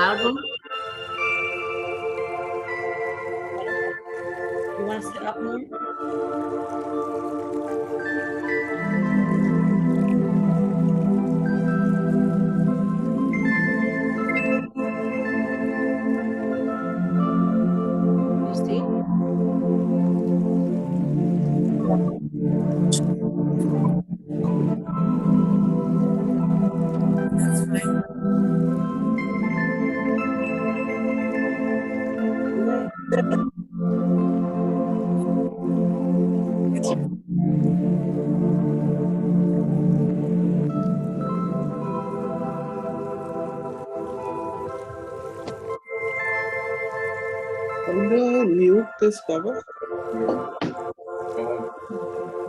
album? You want to sit up more? You see? That's fine. Can you mute this, Baba?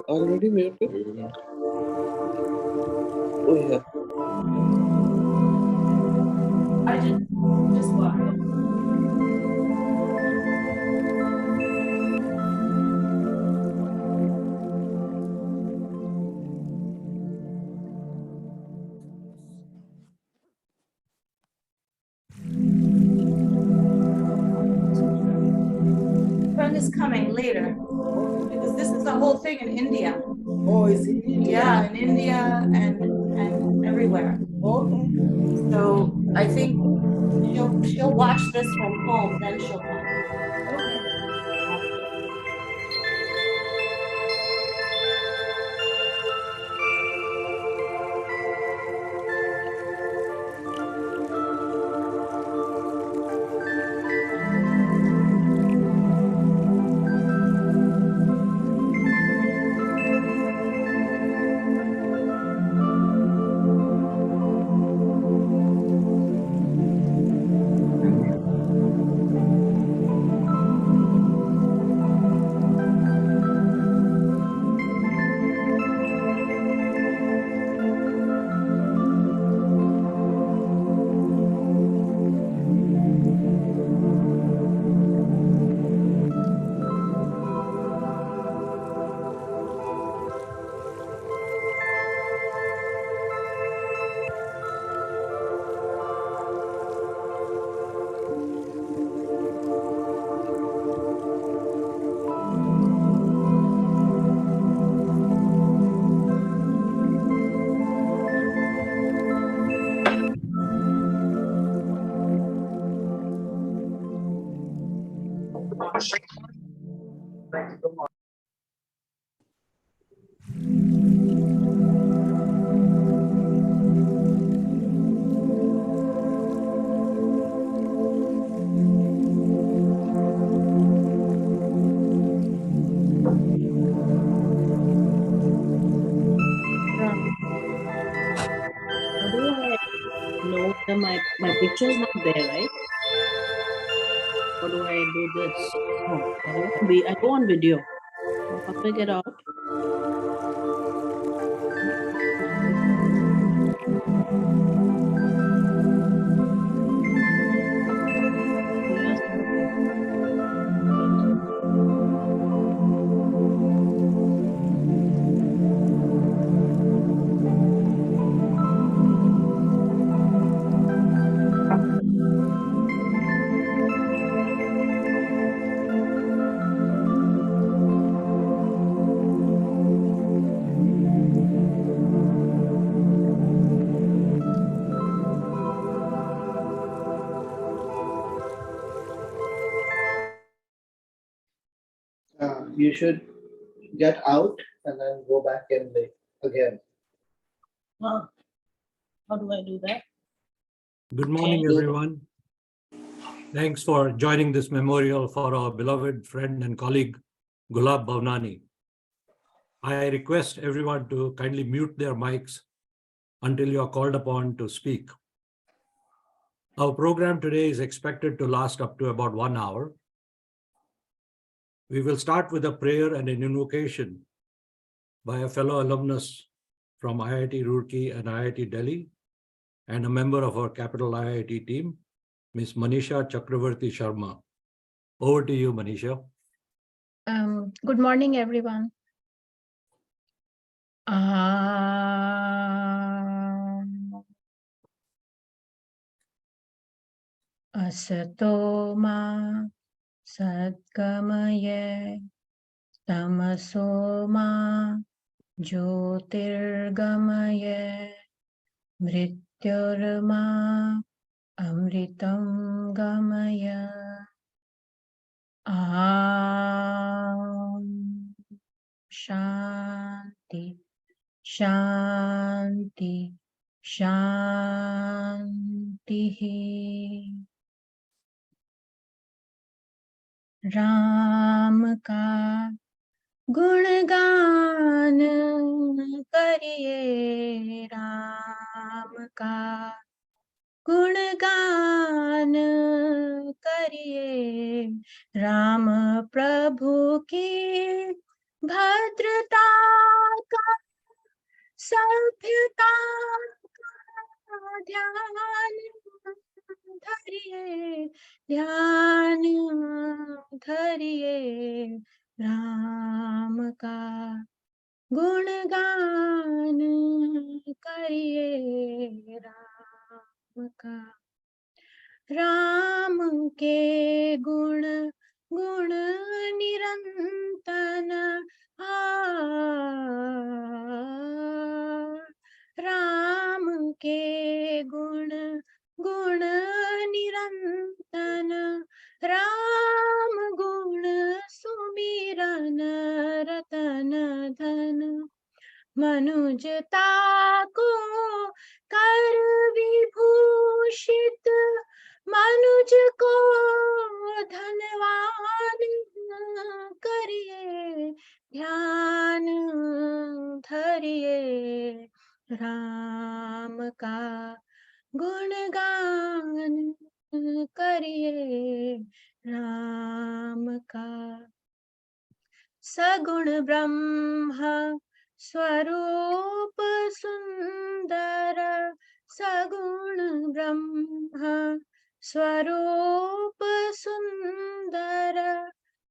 Already muted? Oh, yeah. I just what? Friend is coming later because this is the whole thing in India. Oh, is it India? Yeah, in India and everywhere. Okay. So I think she'll watch this from home, then she'll come. Okay. How do I know that my picture is not there, right? How do I do this? Oh, I go on video. How do I get out? You should get out and then go back in again. Well, how do I do that? Good morning, everyone. Thanks for joining this memorial for our beloved friend and colleague, Gulab Bhavnani. I request everyone to kindly mute their mics until you are called upon to speak. Our program today is expected to last up to about 1 hour. We will start with a prayer and an invocation by a fellow alumnus from IIT Roorkee and IIT Delhi, and a member of our capital IIT team, Ms. Manisha Chakravarti Sharma. Over to you, Manisha. Good morning, everyone. Asato ma sadgamaya tamaso ma jyotirgamaya mrityurma amritam gamaya. Shanti, Shanti, Shanti. Ram का गुणगान करिए, राम का गुणगान करिए, राम प्रभु की भद्रता का, सभ्यता का ध्यान धरिए, ध्यान धरिए, राम का गुणगान करिए, राम का। राम के गुण गुण निरंतन राम के गुण गुण निरंतन, राम गुण सुमिरन रतन धन, मनुजता को कर विभूषित, मनुज को धनवान करिए, ध्यान धरिए, राम का गुणगान करिए, राम का। सगुण ब्रह्म स्वरूप सुंदर, सगुण ब्रह्म स्वरूप सुंदर,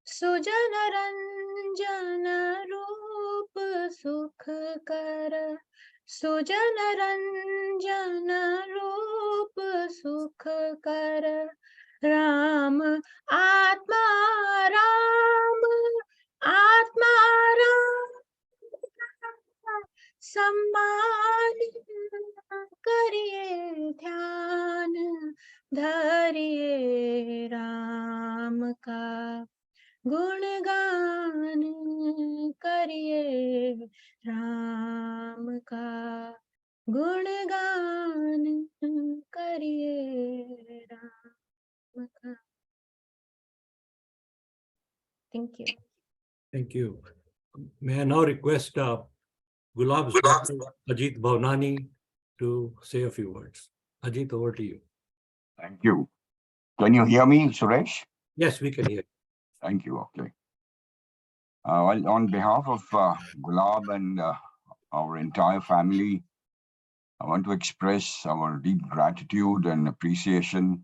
सुजन रंजन रूप सुखकर, सुजन रंजन रूप सुखकर, राम आत्मा राम, आत्मा राम सम्मान करिए, ध्यान धरिए, राम का गुणगान करिए, राम का गुणगान करिए, राम का। Thank you. Thank you. May I now request Gulab's daughter, Ajit Bhavnani, to say a few words. Ajit, over to you. Thank you. Can you hear me, Suresh? Yes, we can hear you. Thank you. Okay. Well, on behalf of Gulab and our entire family, I want to express our deep gratitude and appreciation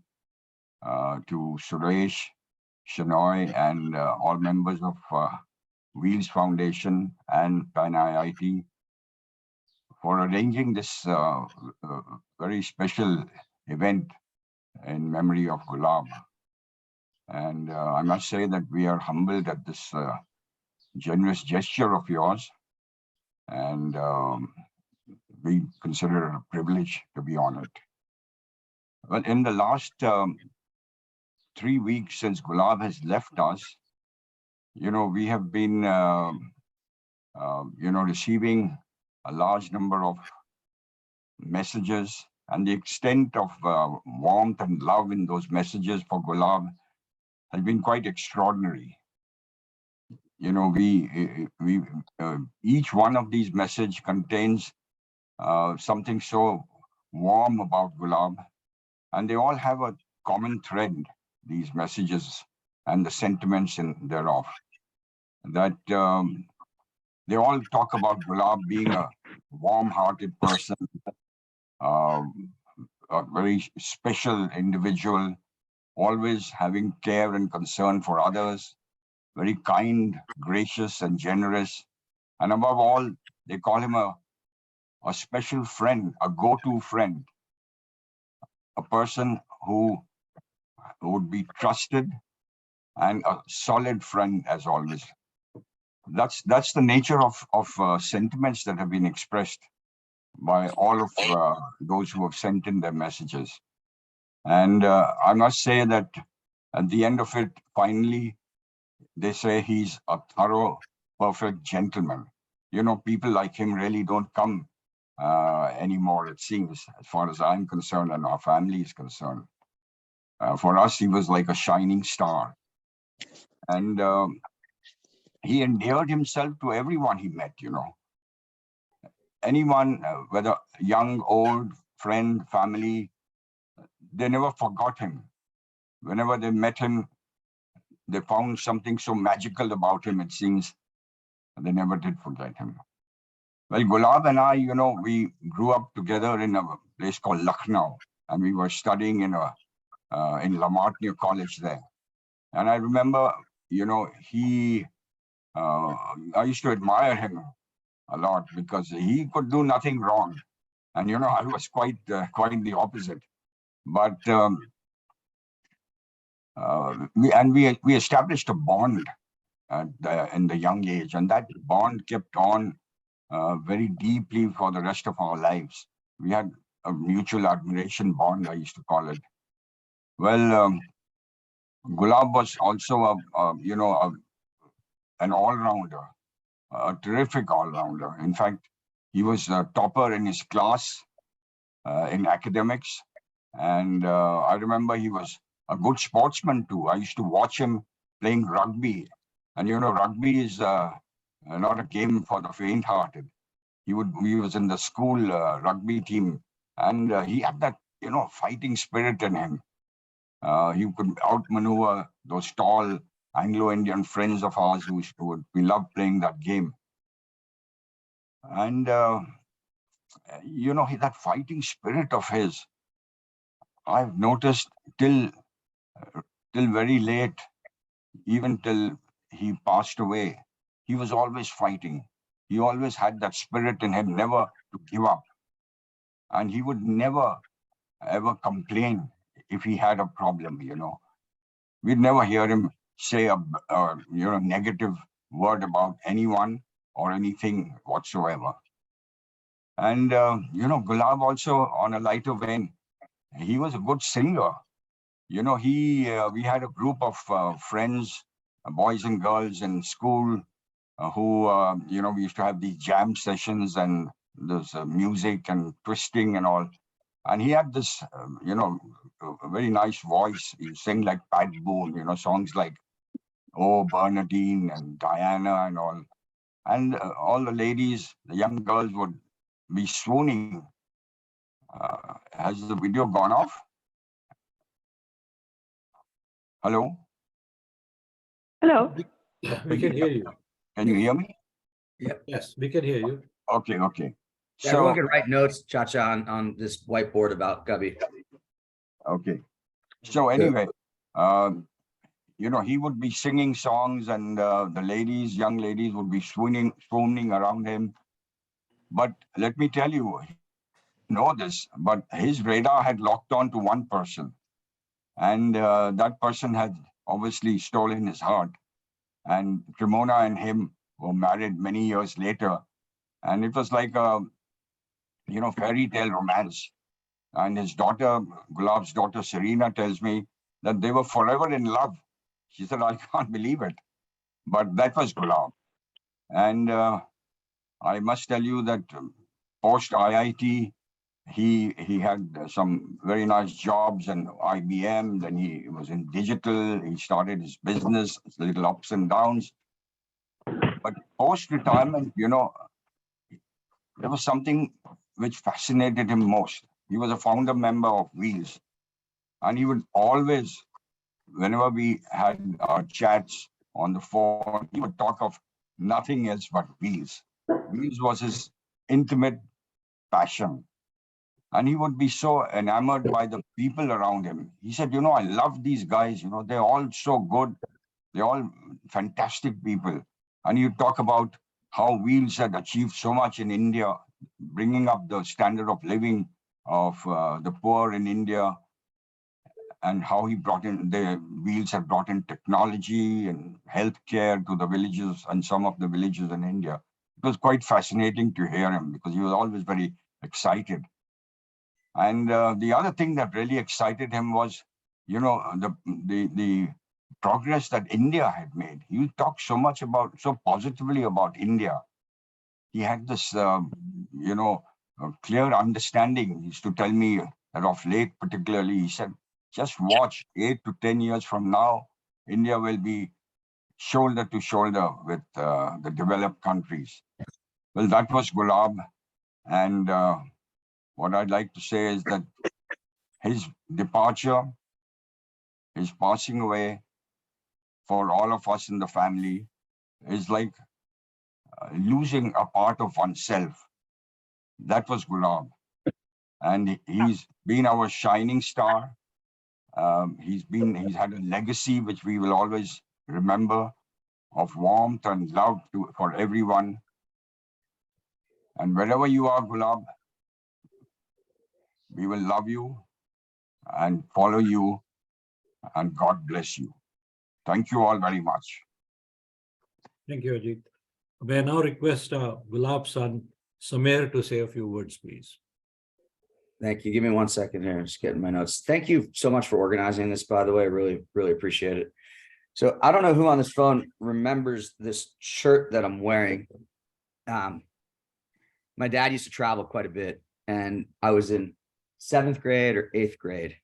to Suresh, Shanoy, and all members of Wheels Foundation and Pan IIT for arranging this very special event in memory of Gulab. And I must say that we are humbled at this generous gesture of yours, and we consider it a privilege to be honored. Well, in the last 3 weeks since Gulab has left us, we have been, receiving a large number of messages, and the extent of warmth and love in those messages for Gulab has been quite extraordinary. Each one of these messages contains something so warm about Gulab, and they all have a common thread, these messages and the sentiments thereof, that they all talk about Gulab being a warm-hearted person, a very special individual, always having care and concern for others, very kind, gracious, and generous. And above all, they call him a special friend, a go-to friend, a person who would be trusted and a solid friend as always. That's the nature of sentiments that have been expressed by all of those who have sent in their messages. And I must say that at the end of it, finally, they say he's a thorough, perfect gentleman. You know, people like him really don't come anymore, it seems, as far as I'm concerned and our family is concerned. For us, he was like a shining star. And he endeared himself to everyone he met, you know. Anyone, whether young, old, friend, family, they never forgot him. Whenever they met him, they found something so magical about him, it seems. They never did forget him. Well, Gulab and I, you know, we grew up together in a place called Lucknow, and we were studying in Lamartine College there. And I remember, you know, I used to admire him a lot because he could do nothing wrong. And, you know, I was quite the opposite. But we established a bond in the young age, and that bond kept on very deeply for the rest of our lives. We had a mutual admiration bond, I used to call it. Well, Gulab was also an all-rounder, a terrific all-rounder. In fact, he was a topper in his class in academics. And I remember he was a good sportsman too. I used to watch him playing rugby. And you know, rugby is not a game for the faint-hearted. He was in the school rugby team, and he had that, you know, fighting spirit in him. He could outmaneuver those tall Anglo-Indian friends of ours we loved playing that game. And you know, that fighting spirit of his, I've noticed till very late, even till he passed away, he was always fighting. He always had that spirit in him, never to give up. And he would never, ever complain if he had a problem, you know. We'd never hear him say a negative word about anyone or anything whatsoever. And, you know, Gulab also, on a lighter vein, he was a good singer. You know, we had a group of friends, boys and girls in school who, you know, we used to have these jam sessions and there's music and twisting and all. And he had this, you know, a very nice voice. He sang like Pat Boone, you know, songs like Oh, Bernadine and Diana and all. And all the ladies, the young girls would be swooning. Has the video gone off? Hello? Hello. We can hear you. Can you hear me? Yes, we can hear you. Okay. Yeah, everyone can write notes, Chacha, on this whiteboard about Gubby. Okay. So anyway, you know, he would be singing songs and the young ladies would be swooning around him. But let me tell you, know this, but his radar had locked on to one person. And that person had obviously stolen his heart. And Cremona and him were married many years later. And it was like a, you know, fairy tale romance. And his daughter, Gulab's daughter, Serena, tells me that they were forever in love. She said, I can't believe it. But that was Gulab. And I must tell you that post IIT, he had some very nice jobs in IBM. Then he was in digital. He started his business, little ups and downs. But post retirement, you know, there was something which fascinated him most. He was a founder member of Wheels. And he would always, whenever we had our chats on the phone, he would talk of nothing else but Wheels. Wheels was his intimate passion. And he would be so enamored by the people around him. He said, you know, I love these guys, you know, they're all so good. They're all fantastic people. And you talk about how Wheels had achieved so much in India, bringing up the standard of living of the poor in India. and how he brought in, the Wheels had brought in technology and healthcare to the villages and some of the villages in India. It was quite fascinating to hear him because he was always very excited. And the other thing that really excited him was, you know, the progress that India had made. He talked so positively about India. He had this, you know, clear understanding. He used to tell me that of late, particularly, he said, just watch 8 to 10 years from now, India will be shoulder to shoulder with the developed countries. Well, that was Gulab. And what I'd like to say is that his departure, his passing away for all of us in the family is like losing a part of oneself. That was Gulab. And he's been our shining star. He's had a legacy which we will always remember, of warmth and love for everyone. And wherever you are, Gulab, we will love you and follow you, and God bless you. Thank you all very much. Thank you, Ajit. May I now request Gulab's son, Samir, to say a few words, please. Thank you. Give me 1 second here. Just getting my notes. Thank you so much for organizing this, by the way. I really, really appreciate it. So I don't know who on this phone remembers this shirt that I'm wearing. My dad used to travel quite a bit, and I was in 7th grade or 8th grade,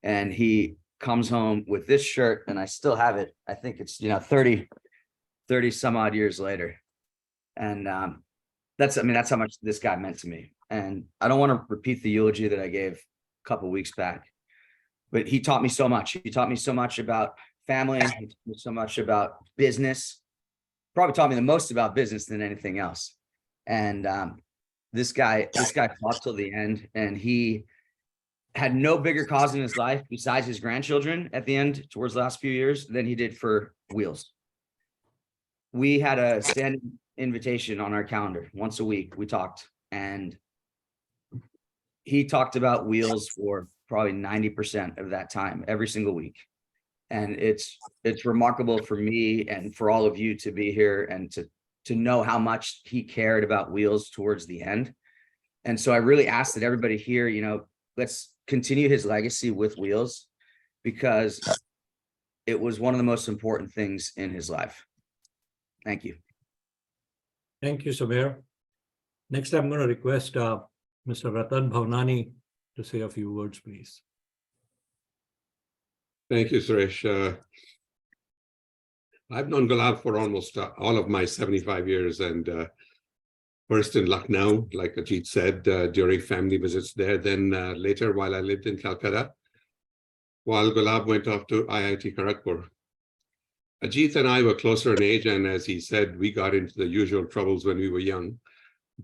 and he comes home with this shirt, and I still have it. I think it's, 30 some odd years later. And that's how much this guy meant to me. And I don't want to repeat the eulogy that I gave a couple of weeks back, but he taught me so much. He taught me so much about family. He taught me so much about business. Probably taught me the most about business than anything else. And this guy fought till the end, and he had no bigger cause in his life besides his grandchildren at the end, towards the last few years, than he did for Wheels. We had a standing invitation on our calendar once a week. We talked, and he talked about Wheels for probably 90% of that time, every single week. And it's remarkable for me and for all of you to be here and to know how much he cared about Wheels towards the end. And so I really ask that everybody here, let's continue his legacy with Wheels, because it was one of the most important things in his life. Thank you. Thank you, Samir. Next, I'm going to request Mr. Gulab Bhavnani to say a few words, please. Thank you, Suresh. I've known Gulab for almost all of my 75 years, and first in Lucknow, like Ajit said, during family visits there, then later while I lived in Calcutta, while Gulab went off to IIT Kharagpur. Ajit and I were closer in age, and as he said, we got into the usual troubles when we were young.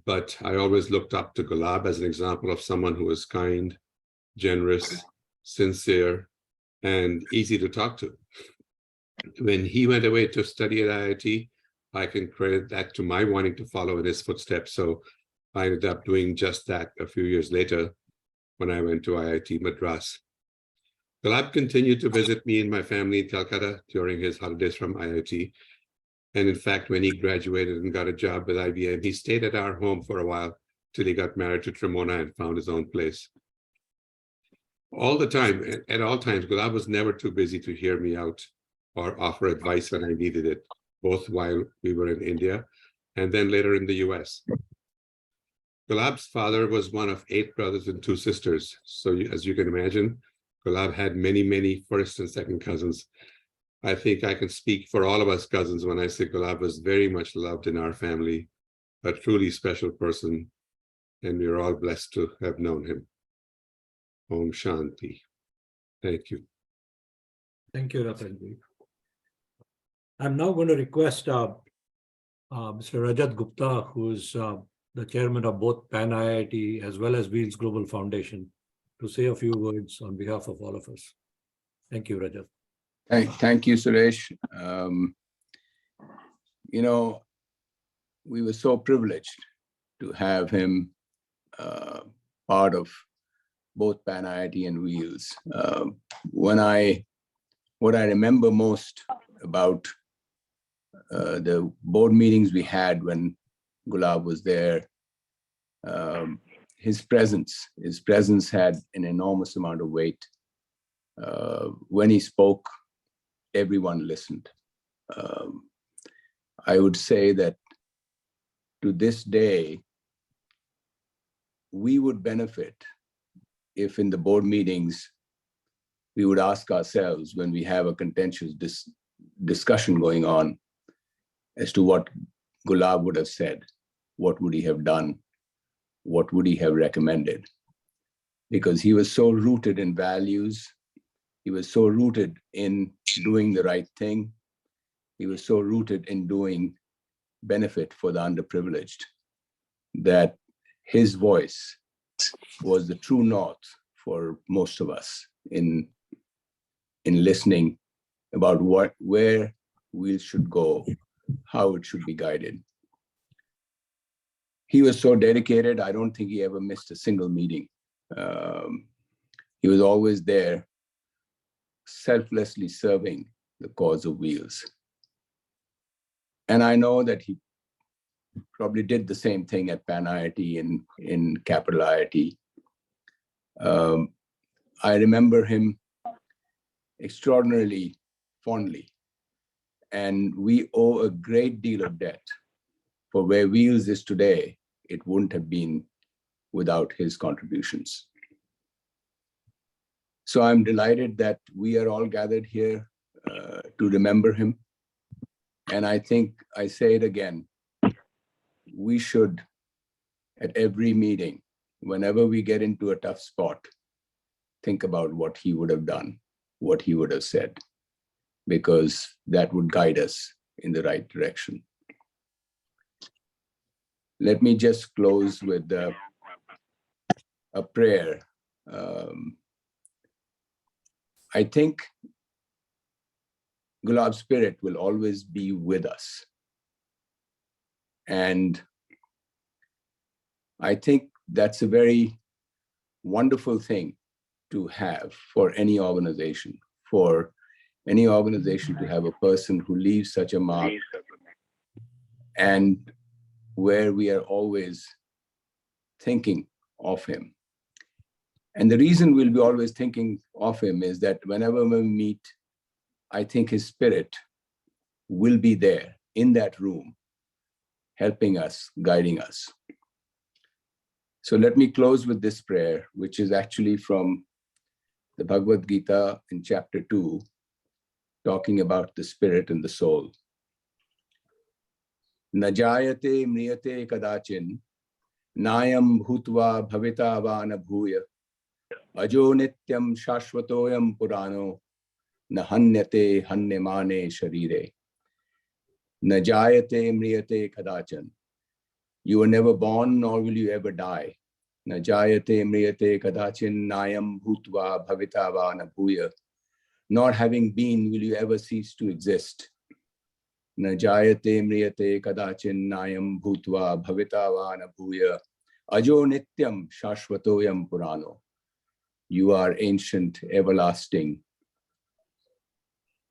But I always looked up to Gulab as an example of someone who was kind, generous, sincere, and easy to talk to. When he went away to study at IIT, I can credit that to my wanting to follow in his footsteps. So I ended up doing just that a few years later when I went to IIT Madras. Gulab continued to visit me and my family in Calcutta during his holidays from IIT. And in fact, when he graduated and got a job with IBM, he stayed at our home for a while till he got married to Trimona and found his own place. All the time, at all times, Gulab was never too busy to hear me out or offer advice when I needed it, both while we were in India and then later in the US. Gulab's father was one of 8 brothers and 2 sisters. So as you can imagine, Gulab had many, many first and second cousins. I think I can speak for all of us cousins when I say Gulab was very much loved in our family, a truly special person, and we are all blessed to have known him. Om Shanti. Thank you. Thank you, Ratanji. I'm now going to request Mr. Rajat Gupta, who's the chairman of both Pan IIT as well as Wheels Global Foundation, to say a few words on behalf of all of us. Thank you, Rajat. Thank you, Suresh. We were so privileged to have him part of both Pan IIT and Wheels. What I remember most about the board meetings we had when Gulab was there, his presence had an enormous amount of weight. When he spoke, everyone listened. I would say that to this day, we would benefit if in the board meetings, we would ask ourselves when we have a contentious discussion going on as to what Gulab would have said, what would he have done, what would he have recommended? Because he was so rooted in values, he was so rooted in doing the right thing, he was so rooted in doing benefit for the underprivileged, that his voice was the true north for most of us in listening about where we should go, how it should be guided. He was so dedicated, I don't think he ever missed a single meeting. He was always there, selflessly serving the cause of Wheels. And I know that he probably did the same thing at Pan IIT and in Capital IIT. I remember him extraordinarily fondly, and we owe a great deal of debt for where Wheels is today. It wouldn't have been without his contributions. So I'm delighted that we are all gathered here to remember him. And I think I say it again, we should, at every meeting, whenever we get into a tough spot, think about what he would have done, what he would have said, because that would guide us in the right direction. Let me just close with a prayer. I think Gulab's spirit will always be with us. And I think that's a very wonderful thing to have for any organization to have a person who leaves such a mark, and where we are always thinking of him. And the reason we'll be always thinking of him is that whenever we meet, I think his spirit will be there in that room, helping us, guiding us. So let me close with this prayer, which is actually from the Bhagavad Gita in chapter 2, talking about the spirit and the soul. Najayate mriyate kadachin, nayam bhutva bhavita vana bhuya, ajo nityam shashvatoyam purano, nahanyate hanyamane sharire. Najayate mriyate kadachan. You were never born, nor will you ever die. Najayate mriyate kadachin nayam bhutva bhavita vana bhuya. Not having been, will you ever cease to exist. Najayate mriyate kadachin nayam bhutva bhavita vana bhuya. Ajo nityam shashvatoyam purano. You are ancient, everlasting.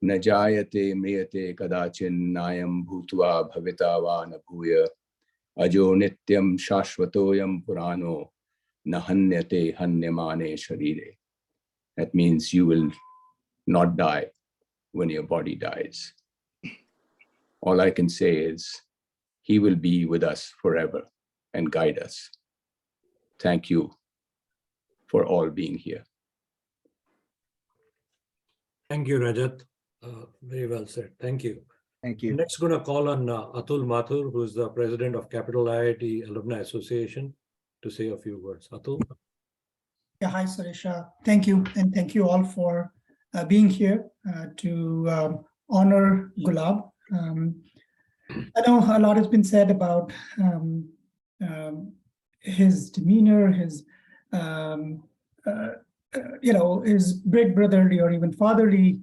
Najayate mriyate kadachin nayam bhutva bhavita vana bhuya. Ajo nityam shashvatoyam purano. Nahanyate hanyamane sharire. That means you will not die when your body dies. All I can say is he will be with us forever and guide us. Thank you for all being here. Thank you, Rajat. Very well said. Thank you. Thank you. Next, going to call on Atul Mathur, who is the president of Capital IIT Alumni Association, to say a few words. Atul. Yeah, hi, Suresh. Thank you. And thank you all for being here to honor Gulab. I know a lot has been said about his demeanor, his his big brotherly or even fatherly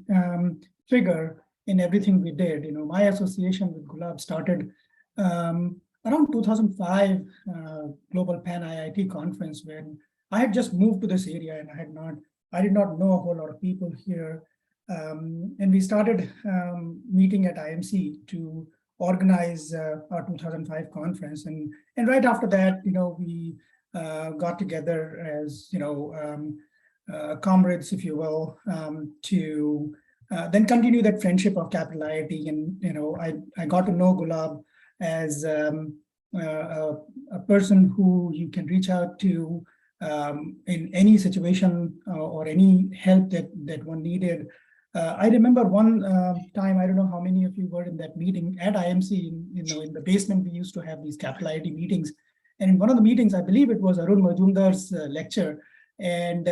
figure in everything we did. You know, my association with Gulab started around 2005 Global Pan IIT conference, when I had just moved to this area and I did not know a whole lot of people here. And we started meeting at IMC to organize our 2005 conference. And right after that, we got together as, comrades, if you will, to then continue that friendship of CapIIT. And, I got to know Gulab as a person who you can reach out to in any situation or any help that one needed. I remember one time, I don't know how many of you were in that meeting at IMC, in the basement, we used to have these CapIIT meetings. And in one of the meetings, I believe it was Arun Majumdar's lecture. And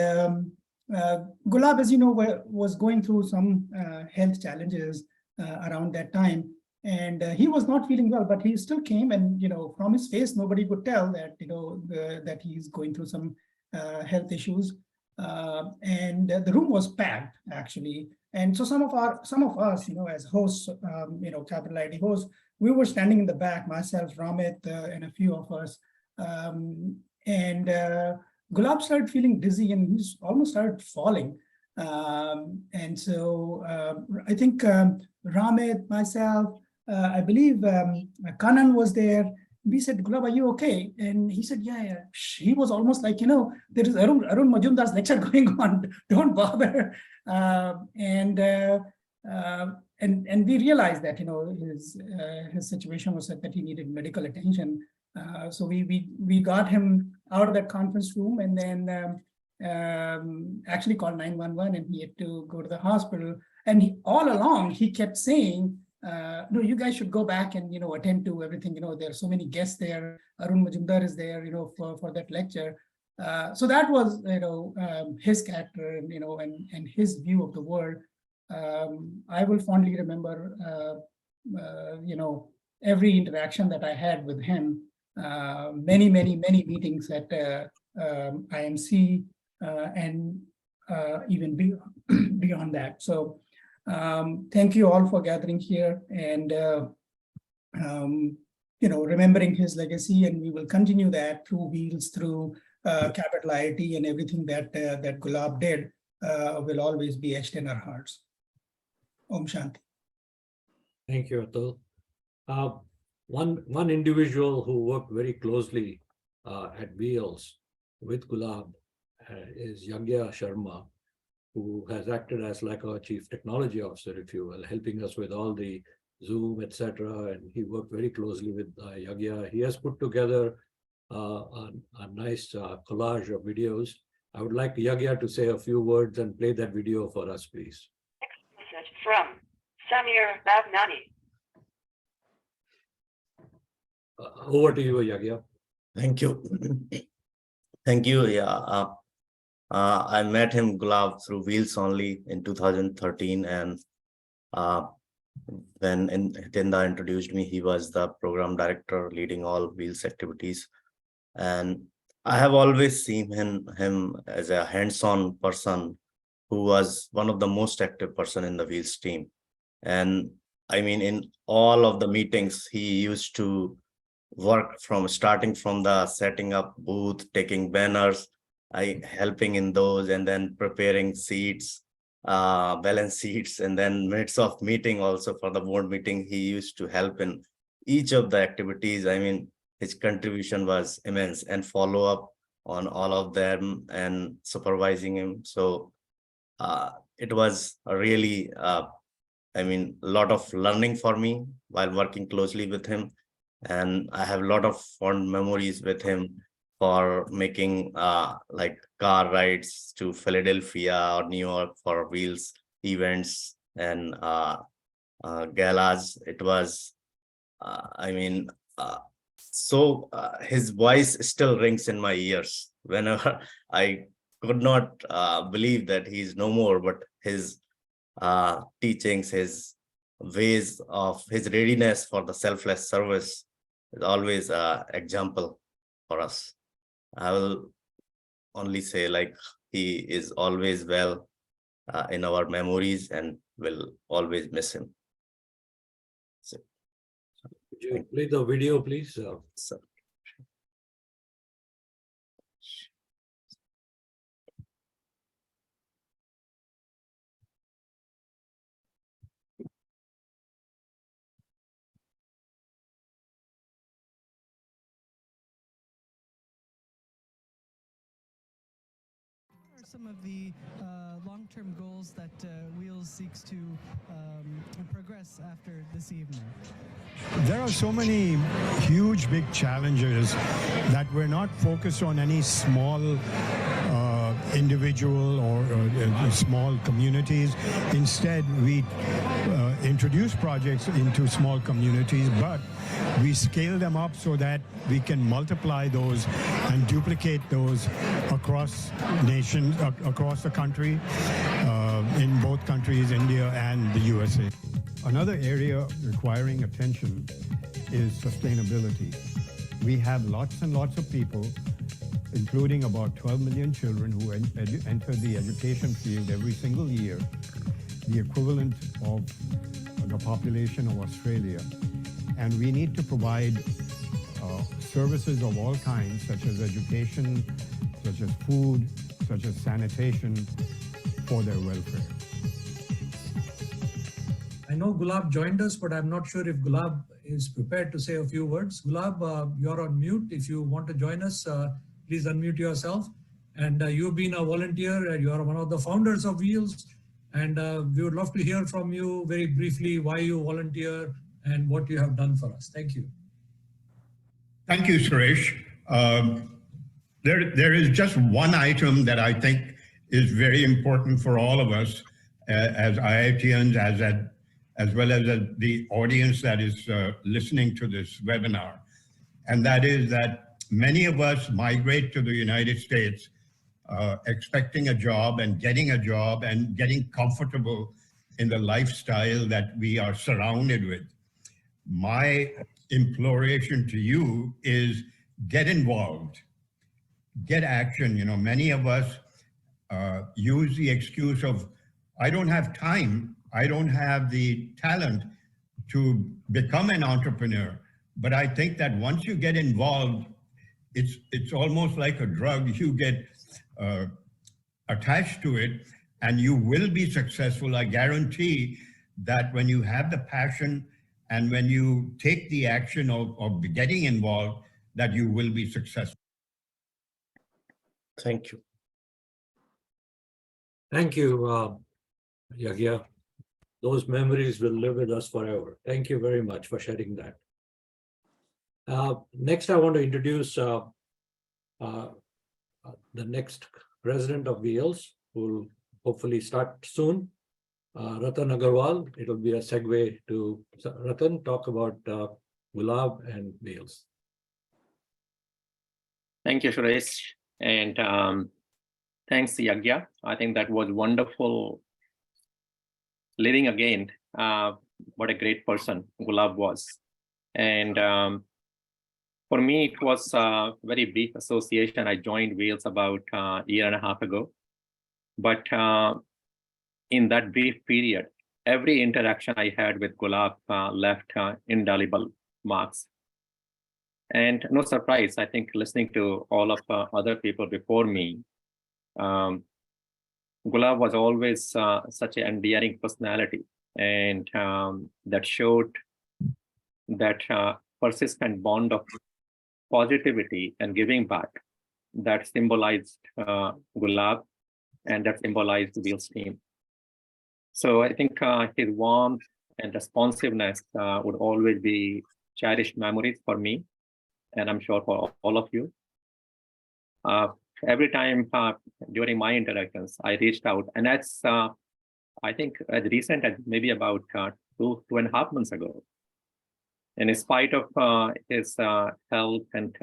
Gulab, as you know, was going through some health challenges around that time. And he was not feeling well, but he still came, and from his face, nobody could tell that that he's going through some health issues. And the room was packed, actually. And so some of us, as hosts, CapIIT hosts, we were standing in the back, myself, Ramit, and a few of us. And Gulab started feeling dizzy, and he almost started falling. And so I think Ramit, myself, I believe Kanan was there. We said, Gulab, are you okay? And he said, yeah. He was almost like, there is Arun Majumdar's lecture going on. Don't bother. And we realized that, his situation was such that he needed medical attention. So we got him out of that conference room, and then actually called 911, and he had to go to the hospital. And all along, he kept saying, no, you guys should go back and, attend to everything. There are so many guests there. Arun Majumdar is there, for that lecture. So that was, his character, and his view of the world. I will fondly remember, every interaction that I had with him, many meetings at IMC, and even beyond that. So thank you all for gathering here and remembering his legacy, and we will continue that through Wheels, through CapIIT, and everything that Gulab did will always be etched in our hearts. Om Shanti. Thank you, Atul. One individual who worked very closely at Wheels with Gulab is Yagya Sharma, who has acted as like our chief technology officer, if you will, helping us with all the Zoom, etc. And he worked very closely with Yagya. He has put together a nice collage of videos. I would like Yagya to say a few words and play that video for us, please. Next message from Samir Bhavnani. Over to you, Yagya. Thank you. Thank you. Yeah. I met him, Gulab, through Wheels only in 2013, and when Hitinda introduced me, he was the program director leading all Wheels activities. And I have always seen him as a hands-on person who was one of the most active person in the Wheels team. And I mean, in all of the meetings, he used to work starting from the setting up booth, taking banners, helping in those, and then preparing seats, balance seats, and then minutes of meeting also for the board meeting. He used to help in each of the activities. I mean, his contribution was immense, and follow up on all of them and supervising him. So it was a really, a lot of learning for me while working closely with him. And I have a lot of fond memories with him for making like car rides to Philadelphia or New York for Wheels events and galas. It was, so his voice still rings in my ears whenever I could not believe that he's no more, but his teachings, his ways of his readiness for the selfless service is always an example for us. I will only say, like, he is always well in our memories, and will always miss him. So, Could you play the video, please? so some of the long-term goals that Wheels seeks to progress after this evening? There are so many huge, big challenges that we're not focused on any small individual or small communities. Instead, we introduce projects into small communities, but we scale them up so that we can multiply those and duplicate those across nations, across the country, in both countries, India and the USA. Another area requiring attention is sustainability. We have lots and lots of people, including about 12 million children who enter the education field every single year, the equivalent of the population of Australia. And we need to provide services of all kinds, such as education, such as food, such as sanitation, for their welfare. I know Gulab joined us, but I'm not sure if Gulab is prepared to say a few words. Gulab, you're on mute. If you want to join us, please unmute yourself. And you've been a volunteer and you're one of the founders of Wheels. And we would love to hear from you very briefly why you volunteer and what you have done for us. Thank you. Thank you, Suresh. There is just one item that I think is very important for all of us as IITians, as well as the audience that is listening to this webinar. And that is that many of us migrate to the United States expecting a job and getting comfortable in the lifestyle that we are surrounded with. My imploration to you is get involved, get action. You know, many of us use the excuse of, I don't have time, I don't have the talent to become an entrepreneur. But I think that once you get involved, it's almost like a drug. You get attached to it and you will be successful. I guarantee that when you have the passion and when you take the action of getting involved, that you will be successful. Thank you. Thank you, Yagya. Those memories will live with us forever. Thank you very much for sharing that. Next, I want to introduce the next president of Wheels, who will hopefully start soon, Ratan Agarwal. It will be a segue to Ratan talk about Gulab and Wheels. Thank you, Suresh. And thanks, Yagya. I think that was wonderful living again. What a great person Gulab was. And for me, it was a very brief association. I joined Wheels about a year and a half ago. But in that brief period, every interaction I had with Gulab left indelible marks. And no surprise, I think listening to all of other people before me, Gulab was always such an endearing personality, and that showed that persistent bond of positivity and giving back that symbolized Gulab and that symbolized the Wheels team. So I think his warmth and responsiveness would always be cherished memories for me, and I'm sure for all of you. Every time during my interactions, I reached out, and that's, I think, as recent as maybe about 2.5 months ago. And in spite of his health and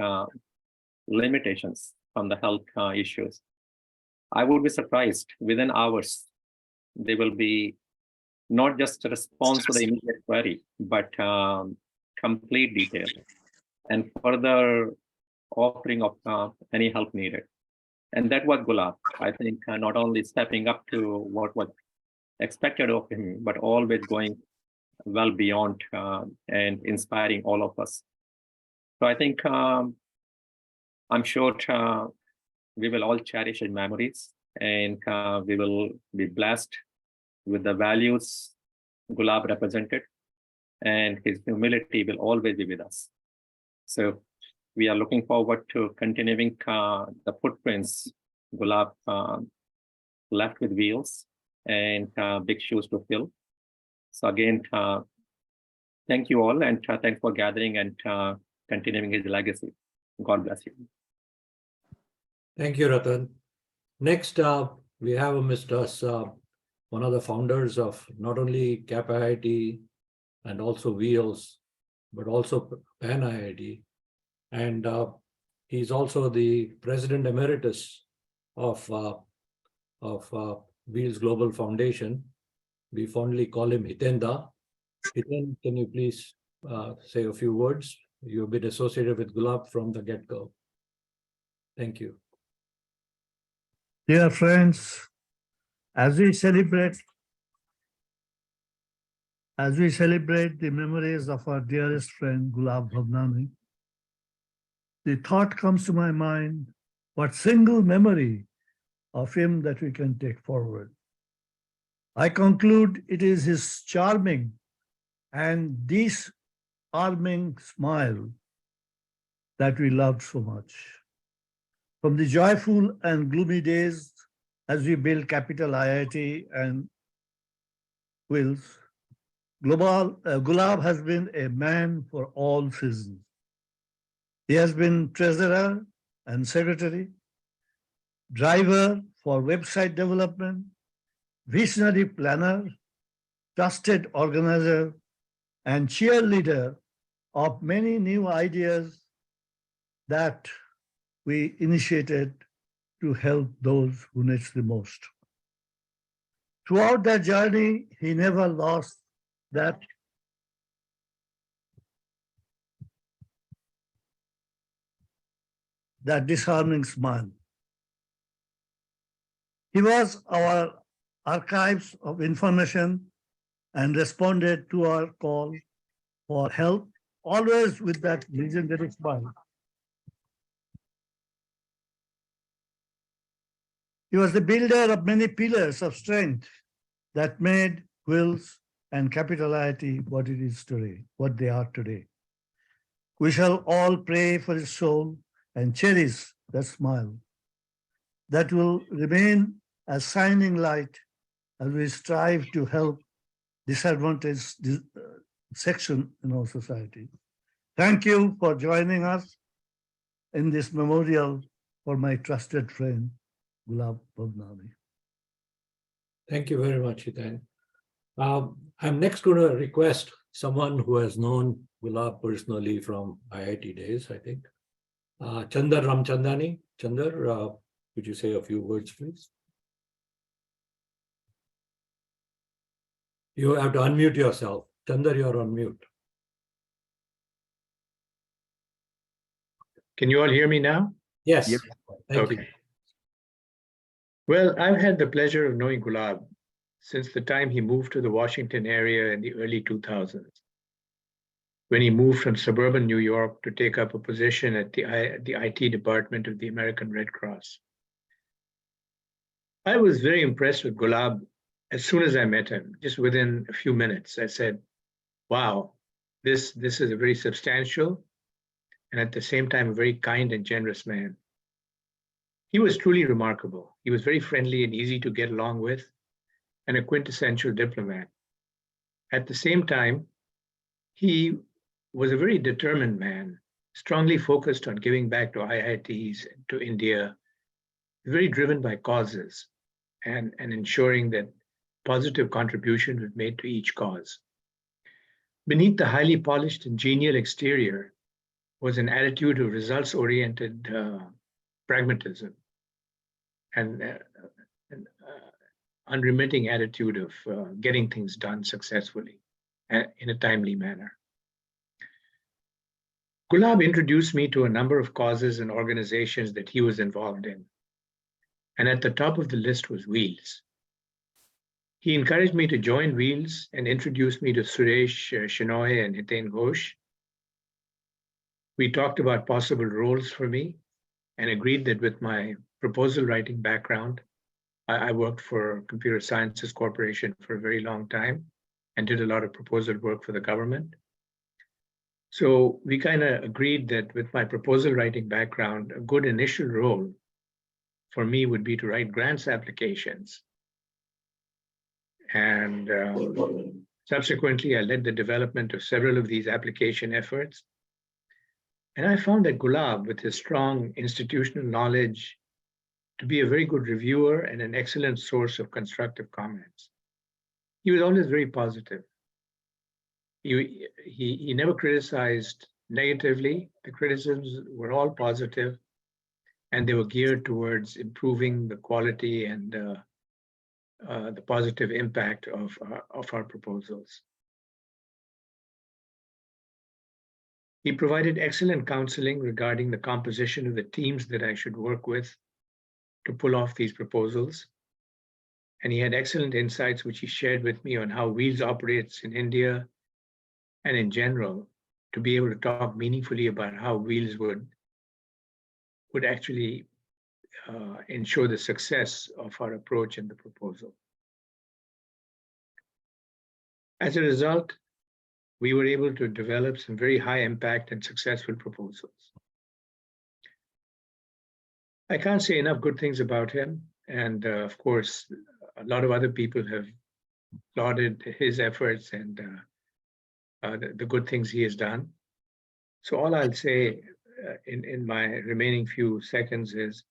limitations from the health issues, I would be surprised within hours, there will be not just a response to the immediate query, but complete detail and further offering of any help needed. And that was Gulab. I think not only stepping up to what was expected of him, but always going well beyond and inspiring all of us. So I think I'm sure we will all cherish his memories, and we will be blessed with the values Gulab represented, and his humility will always be with us. So we are looking forward to continuing the footprints Gulab left with wheels and big shoes to fill. So again, thank you all, and thanks for gathering and continuing his legacy. God bless you. Thank you, Ratan. Next, we have Mr. One of the founders of not only CapIIT and also Wheels, but also Pan IIT. And he's also the President Emeritus of Wheels Global Foundation. We fondly call him Hitenda. Hiten, can you please say a few words? You've been associated with Gulab from the get-go. Thank you. Dear friends, as we celebrate the memories of our dearest friend Gulab Bhavnani, the thought comes to my mind, what single memory of him that we can take forward. I conclude it is his charming and disarming smile that we loved so much. From the joyful and gloomy days as we built Capital IIT and Wheels, Gulab has been a man for all seasons. He has been treasurer and secretary, driver for website development, visionary planner, trusted organizer, and cheerleader of many new ideas that we initiated to help those who need the most. Throughout that journey, he never lost that disarming smile. He was our archives of information and responded to our call for help, always with that legendary smile. He was the builder of many pillars of strength that made Wheels and Capital IIT what it is today, what they are today. We shall all pray for his soul and cherish that smile that will remain a shining light as we strive to help disadvantaged section in our society. Thank you for joining us in this memorial for my trusted friend, Gulab Bhavnani. Thank you very much, Hiten. I'm next going to request someone who has known Gulab personally from IIT days, I think. Chandar Ramchandani. Chandar, could you say a few words, please? You have to unmute yourself. Chandar, you're on mute. Can you all hear me now? Yes. Yep. Thank you. Well, I've had the pleasure of knowing Gulab since the time he moved to the Washington area in the early 2000s, when he moved from suburban New York to take up a position at the IT department of the American Red Cross. I was very impressed with Gulab as soon as I met him, just within a few minutes. I said, wow, this is a very substantial and at the same time a very kind and generous man. He was truly remarkable. He was very friendly and easy to get along with, and a quintessential diplomat. At the same time, he was a very determined man, strongly focused on giving back to IITs, to India, very driven by causes and ensuring that positive contribution was made to each cause. Beneath the highly polished and genial exterior was an attitude of results-oriented pragmatism and unremitting attitude of getting things done successfully in a timely manner. Gulab introduced me to a number of causes and organizations that he was involved in. And at the top of the list was Wheels. He encouraged me to join Wheels and introduced me to Suresh Shenoy and Hiten Ghosh. We talked about possible roles for me and agreed that with my proposal writing background, I worked for Computer Sciences Corporation for a very long time and did a lot of proposal work for the government. So we kind of agreed that with my proposal writing background, a good initial role for me would be to write grants applications. And subsequently, I led the development of several of these application efforts. And I found that Gulab, with his strong institutional knowledge, to be a very good reviewer and an excellent source of constructive comments. He was always very positive. He never criticized negatively. The criticisms were all positive, and they were geared towards improving the quality and the positive impact of our proposals. He provided excellent counseling regarding the composition of the teams that I should work with to pull off these proposals. And he had excellent insights, which he shared with me on how Wheels operates in India and in general, to be able to talk meaningfully about how Wheels would actually ensure the success of our approach and the proposal. As a result, we were able to develop some very high impact and successful proposals. I can't say enough good things about him. And of course, a lot of other people have lauded his efforts and the good things he has done. So all I'll say in my remaining few seconds is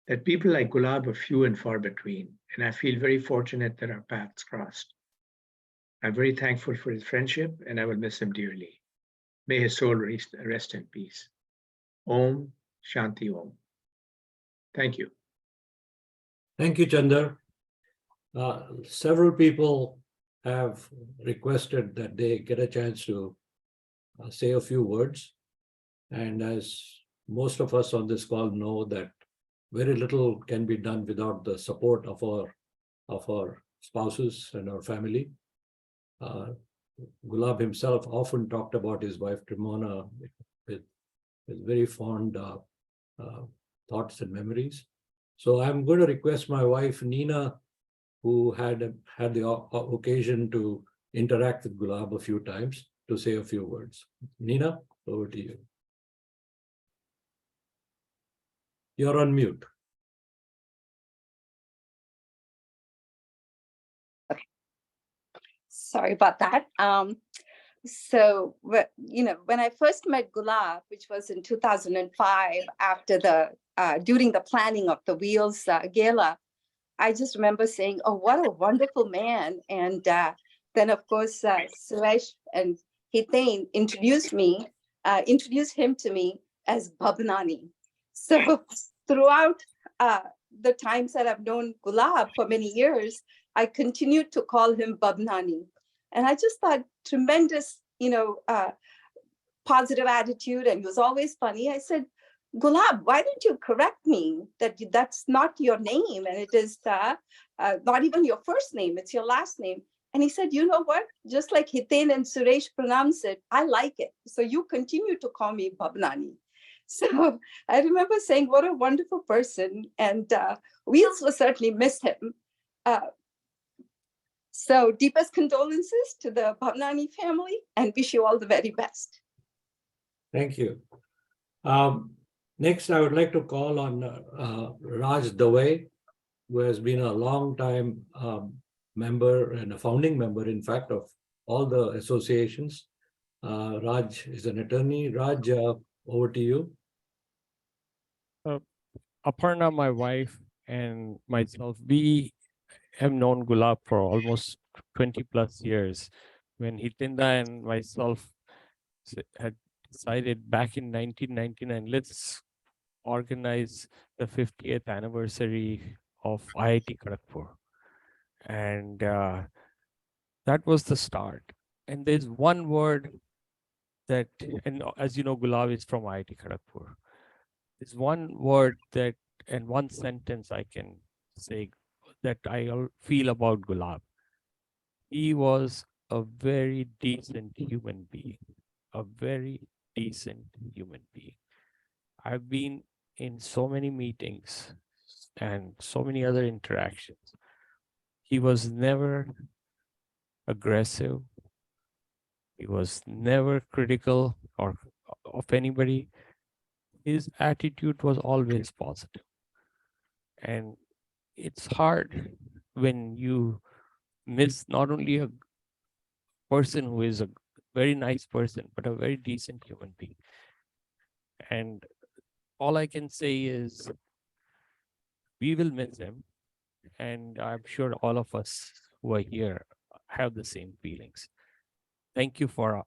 that people like Gulab are few and far between. And I feel very fortunate that our paths crossed. I'm very thankful for his friendship, and I will miss him dearly. May his soul rest in peace. Om Shanti Om. Thank you. Thank you, Chandar. Several people have requested that they get a chance to say a few words. And as most of us on this call know, that very little can be done without the support of our spouses and our family. Gulab himself often talked about his wife Trimona with very fond thoughts and memories. So I'm going to request my wife Nina, who had the occasion to interact with Gulab a few times, to say a few words. Nina, over to you. You're on mute. Okay. Sorry about that. So, when I first met Gulab, which was in 2005, after during the planning of the Wheels Gala, I just remember saying, "Oh, what a wonderful man!" And then, of course, Suresh and Hitain introduced him to me as Bhavnani. So throughout the times that I've known Gulab for many years, I continued to call him Bhavnani. And I just thought tremendous, positive attitude, and he was always funny. I said, Gulab, why didn't you correct me that that's not your name and it is not even your first name, it's your last name? And he said, you know what? Just like Hitain and Suresh pronounce it, I like it. So you continue to call me Bhavnani. So I remember saying, what a wonderful person. And Wheels will certainly miss him. So deepest condolences to the Bhavnani family and wish you all the very best. Thank you. Next, I would like to call on Raj Dave, who has been a long time member and a founding member, in fact, of all the associations. Raj is an attorney. Raj, over to you. Aparna, my wife, and myself, we have known Gulab for almost 20 plus years. When Hitinda and myself had decided back in 1999, let's organize the 50th anniversary of IIT Kharagpur. And that was the start. And there's one word that, and as you know, Gulab is from IIT Kharagpur. There's one word that, and one sentence I can say that I feel about Gulab. He was a very decent human being, a very decent human being. I've been in so many meetings and so many other interactions. He was never aggressive. He was never critical or of anybody. His attitude was always positive. And it's hard when you miss not only a person who is a very nice person, but a very decent human being. And all I can say is we will miss him. And I'm sure all of us who are here have the same feelings. Thank you for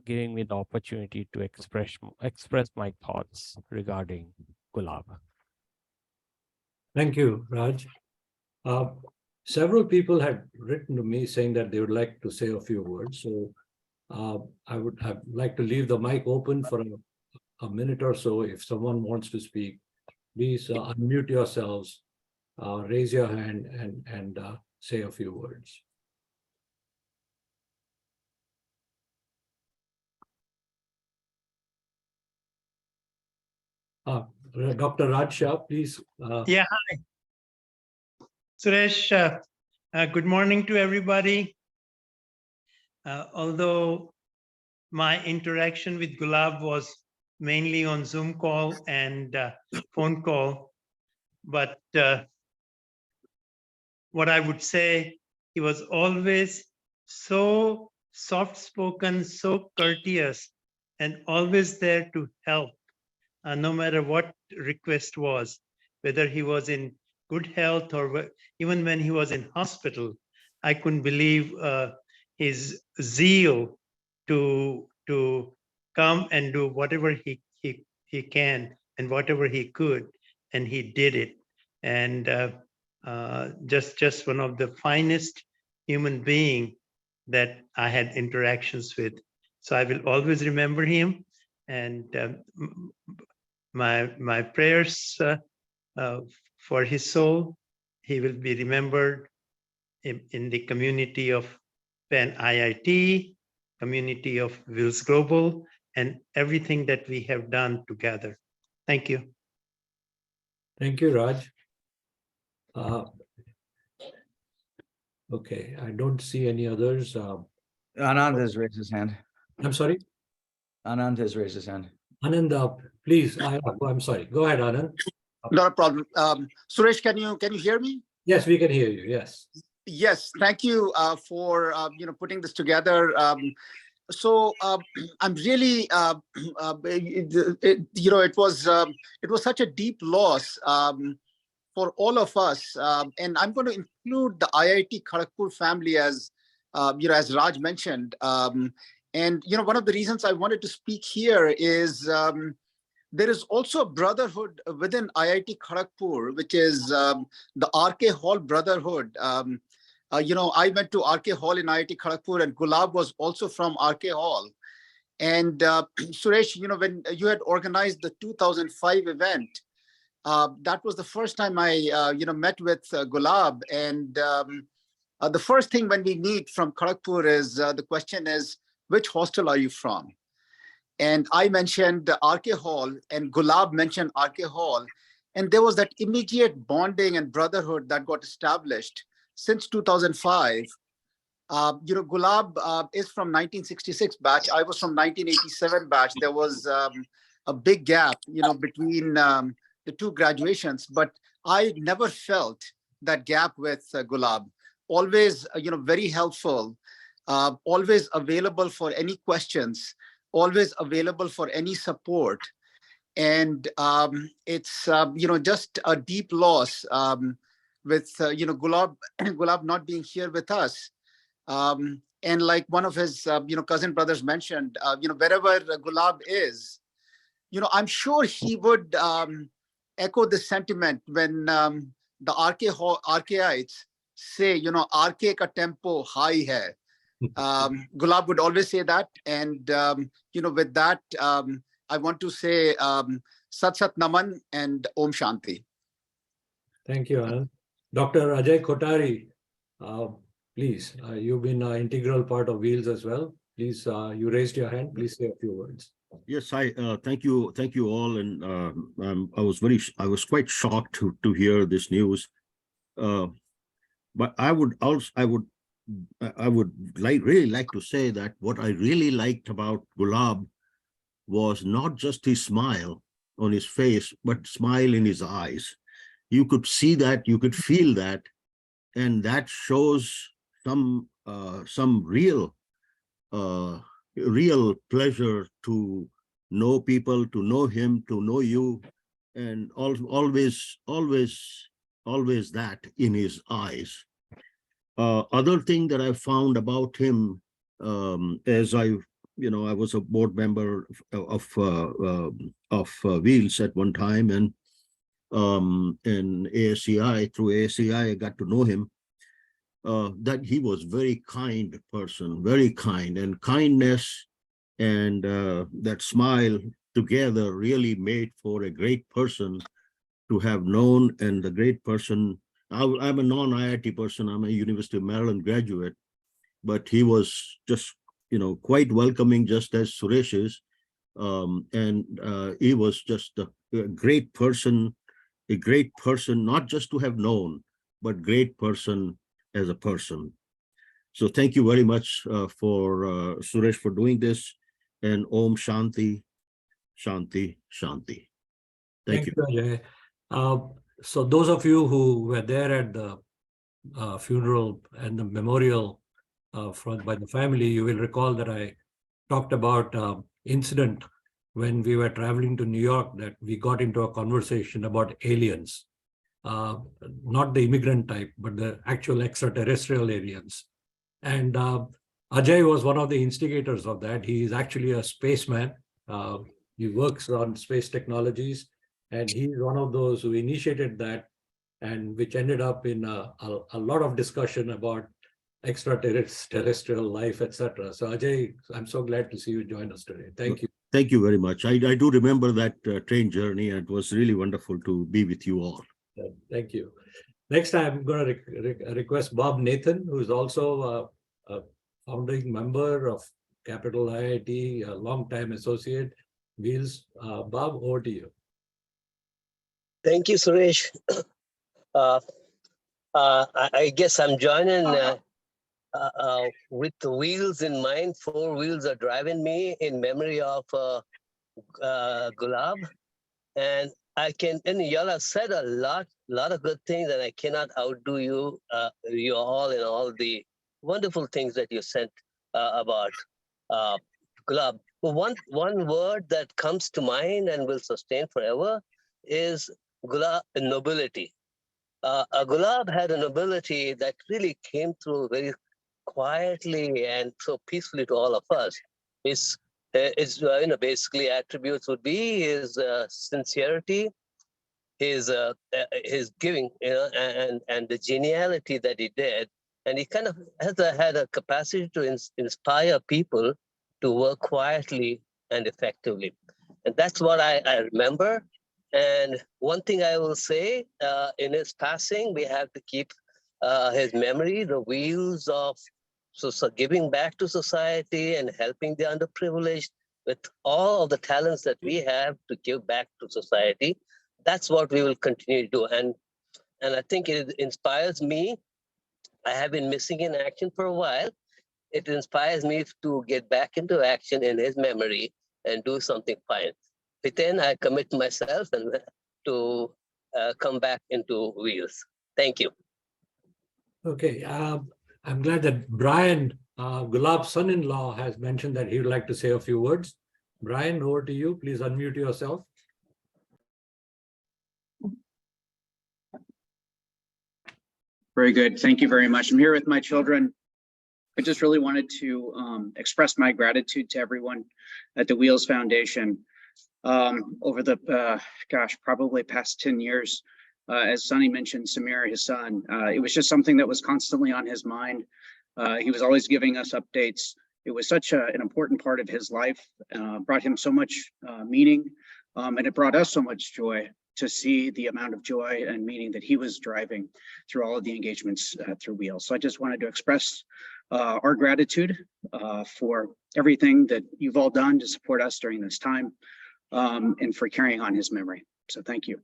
giving me the opportunity to express my thoughts regarding Gulab. Thank you, Raj. Several people had written to me saying that they would like to say a few words. So I would have like to leave the mic open for a minute or so. If someone wants to speak, please unmute yourselves, raise your hand and say a few words. Dr. Raj Shah, please. Yeah, hi. Suresh, good morning to everybody. Although my interaction with Gulab was mainly on Zoom call and phone call, but what I would say, he was always so soft-spoken, so courteous, and always there to help, no matter what request was, whether he was in good health or even when he was in hospital. I couldn't believe his zeal to come and do whatever he can and whatever he could, and he did it. And just one of the finest human being that I had interactions with. So I will always remember him, and my prayers for his soul. He will be remembered in the community of Penn IIT, community of Wills Global, and everything that we have done together. Thank you. Thank you, Raj. Okay, I don't see any others. Anand has raised his hand. I'm sorry? Anand has raised his hand. Anand, please. I'm sorry. Go ahead, Anand. Not a problem. Suresh, can you hear me? Yes, we can hear you. Yes. Yes, thank you for putting this together. So I'm really it was such a deep loss for all of us, and I'm going to include the IIT Kharagpur family as as Raj mentioned. And one of the reasons I wanted to speak here is there is also a brotherhood within IIT Kharagpur, which is the RK Hall Brotherhood. I went to RK Hall in IIT Kharagpur, and Gulab was also from RK Hall. And Suresh, when you had organized the 2005 event, that was the first time I met with Gulab. And the first thing when we meet from Kharagpur is the question is, which hostel are you from? And I mentioned RK Hall, and Gulab mentioned RK Hall. And there was that immediate bonding and brotherhood that got established since 2005. Gulab is from 1966 batch. I was from 1987 batch. There was a big gap, between the two graduations, but I never felt that gap with Gulab. Always, very helpful, always available for any questions, always available for any support. And it's, just a deep loss with, Gulab not being here with us. And like one of his, cousin brothers mentioned, wherever Gulab is, I'm sure he would echo the sentiment when the RKites say, RK ka tempo high hai. Gulab would always say that. And, with that, I want to say Sat Sat Naman and Om Shanti. Thank you, Anand. Dr. Ajay Kotari, please, you've been an integral part of Wheels as well. Please, you raised your hand. Please say a few words. Yes, thank you all, and I was quite shocked to hear this news. But I would really like to say that what I really liked about Gulab was not just his smile on his face, but smile in his eyes. you could see that, you could feel that, and that shows some real pleasure to know people, to know him, to know you, and always that in his eyes. Other thing that I found about him, as I was a board member of Wheels at one time, and in ASCI, through ASCI, I got to know him, that he was very kind person, very kind, and kindness and that smile together really made for a great person to have known, and a great person. I'm a non-IIT person. I'm a University of Maryland graduate, but he was just, quite welcoming, just as Suresh is. And he was just a great person, not just to have known, but great person as a person. So thank you very much for Suresh for doing this, and Om Shanti, Shanti, Shanti. Thank you. Ajay. So those of you who were there at the funeral and the memorial by the family, you will recall that I talked about incident when we were traveling to New York, that we got into a conversation about aliens, not the immigrant type, but the actual extraterrestrial aliens. And Ajay was one of the instigators of that. He is actually a spaceman. He works on space technologies, and he's one of those who initiated that, and which ended up in a lot of discussion about extraterrestrial life, etc. So Ajay, I'm so glad to see you join us today. Thank you. Thank you very much. I do remember that train journey, and it was really wonderful to be with you all. Thank you. Next, I'm going to request Bob Nathan, who is also a founding member of Capital IIT, a long-time associate. Wheels, Bob, over to you. Thank you, Suresh. I guess I'm joining with the wheels in mind. 4 wheels are driving me in memory of Gulab. And y'all have said a lot of good things, and I cannot outdo you all in all the wonderful things that you said about Gulab. But one word that comes to mind and will sustain forever is Gulab, nobility. Gulab had a nobility that really came through very quietly and so peacefully to all of us. His basically attributes would be his sincerity, his giving, and the geniality that he did. And he kind of had a capacity to inspire people to work quietly and effectively. And that's what I remember. And one thing I will say, in his passing, we have to keep his memory, the wheels of giving back to society and helping the underprivileged with all of the talents that we have to give back to society. That's what we will continue to do. And I think it inspires me. I have been missing in action for a while. It inspires me to get back into action in his memory and do something fine. But then I commit myself and to come back into wheels. Thank you. Okay, I'm glad that Brian, Gulab's son-in-law, has mentioned that he would like to say a few words. Brian, over to you. Please unmute yourself. Very good. Thank you very much. I'm here with my children. I just really wanted to express my gratitude to everyone at the Wheels Foundation over the, probably past 10 years. As Sunny mentioned, Samir, his son, it was just something that was constantly on his mind. He was always giving us updates. It was such an important part of his life, brought him so much meaning, and it brought us so much joy to see the amount of joy and meaning that he was driving through all of the engagements through Wheels. So I just wanted to express our gratitude for everything that you've all done to support us during this time, and for carrying on his memory. So thank you.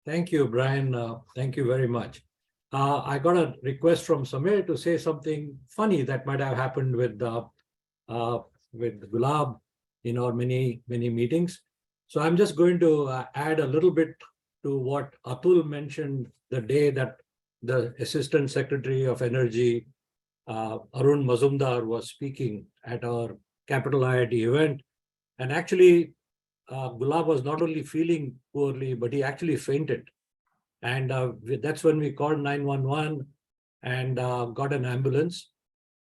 Thank you, Brian. Thank you very much. I got a request from Samir to say something funny that might have happened with Gulab in our many meetings. So I'm just going to add a little bit to what Atul mentioned the day that the Assistant Secretary of Energy, Arun Mazumdar, was speaking at our Capital IIT event. And actually, Gulab was not only feeling poorly, but he actually fainted. And that's when we called 911 and got an ambulance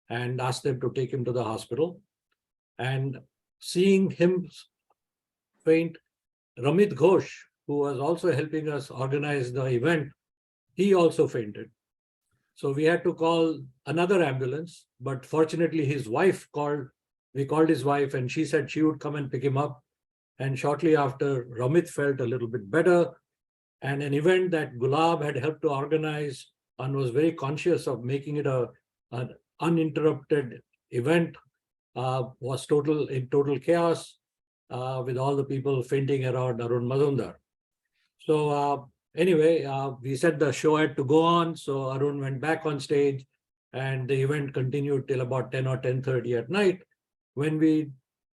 and asked them to take him to the hospital. And seeing him faint, Ramit Ghosh, who was also helping us organize the event, he also fainted. So we had to call another ambulance, but fortunately his wife called, we called his wife and she said she would come and pick him up. And shortly after, Ramit felt a little bit better. And an event that Gulab had helped to organize and was very conscious of making it an uninterrupted event was in total chaos with all the people fainting around Arun Mazumdar. So anyway, we said the show had to go on. So Arun went back on stage and the event continued till about 10 or 10:30 at night. When we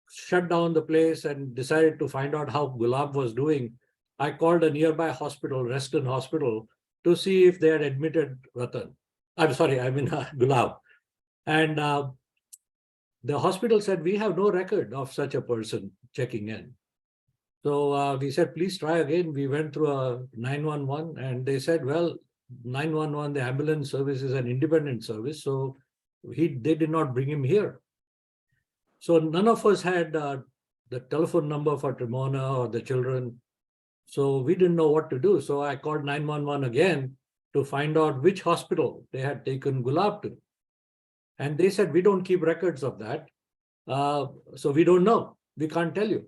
shut down the place and decided to find out how Gulab was doing, I called a nearby hospital, Reston Hospital, to see if they had admitted Ratan. I'm sorry, I mean Gulab. And the hospital said, we have no record of such a person checking in. So we said, please try again. We went through a 911 and they said, well, 911, the ambulance service is an independent service. So they did not bring him here. So none of us had the telephone number for Trimona or the children. So we didn't know what to do. So I called 911 again to find out which hospital they had taken Gulab to. And they said, we don't keep records of that. So we don't know. We can't tell you.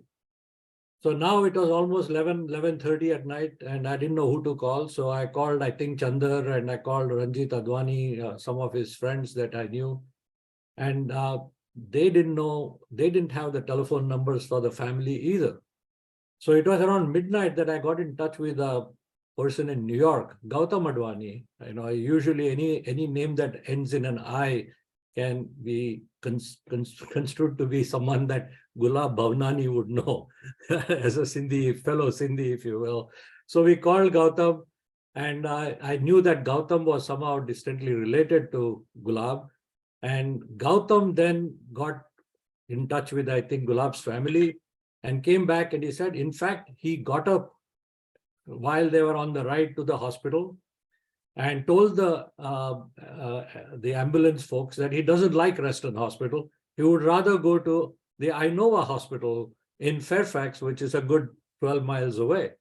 So now it was almost 11:30 at night and I didn't know who to call. So I called, I think, Chandar, and I called Ranjit Advani, some of his friends that I knew. And they didn't know, they didn't have the telephone numbers for the family either. So it was around midnight that I got in touch with a person in New York, Gautam Advani. You know, usually any name that ends in an I can be construed to be someone that Gulab Bhavnani would know as a fellow Sindhi, if you will. So we called Gautam, and I knew that Gautam was somehow distantly related to Gulab. And Gautam then got in touch with, I think, Gulab's family and came back and he said, in fact, he got up while they were on the ride to the hospital and told the ambulance folks that he doesn't like Reston Hospital. He would rather go to the Innova Hospital in Fairfax, which is a good 12 miles away.